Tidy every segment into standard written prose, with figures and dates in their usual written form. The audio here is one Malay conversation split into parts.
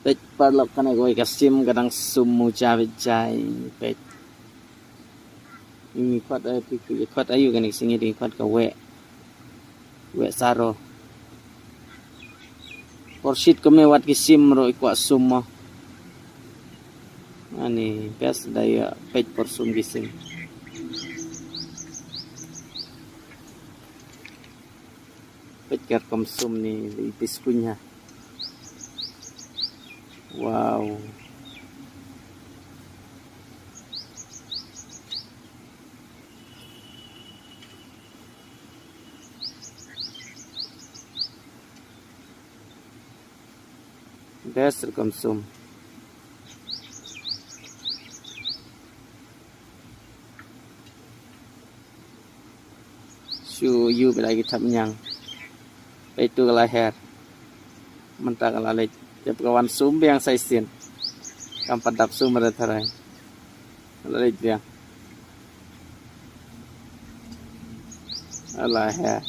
Pet parlok kana ko ikasim kadang sumu cabe-cai pet. Ini kuat kuat ayu kan sing ini kuat ka wek saro. Porsit ko me wat kisim ro ikwa summa. Ani bes daya pet porsum kisim. Pet ker komsum ni ipis punya. Wow. Best konsum. Su yu lagi thap nyang. Itu leher. Mentah kalalej. Jab kawan sum yang sai sin. Kam padap sum ada tharai. Kalalej dia. Leher.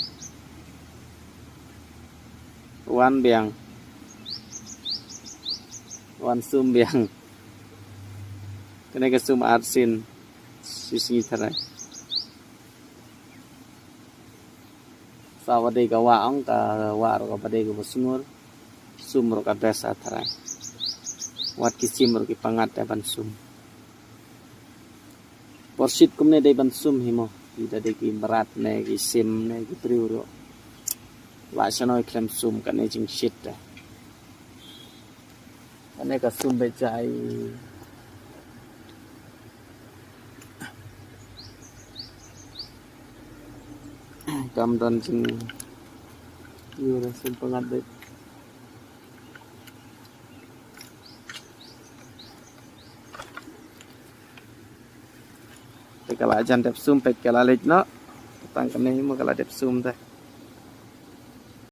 Wan biang. Wan sum biang. Kena ke sum arsin. Sisi tharai. Sawade ka waong ka waro ka pade ko sungur sumro ka besa tharai wat kisim ro ki pangat ban sum porsit kumne dei ban sum himo ida de ki berat ne ki sim ne ki priuro wa sanoi klem sum ka ne jing shit da ane ka sum be jai Kam dan sing yura sing pengadit Pekala ajan dep sum pekala lej no tang kene mo kala dep sum ta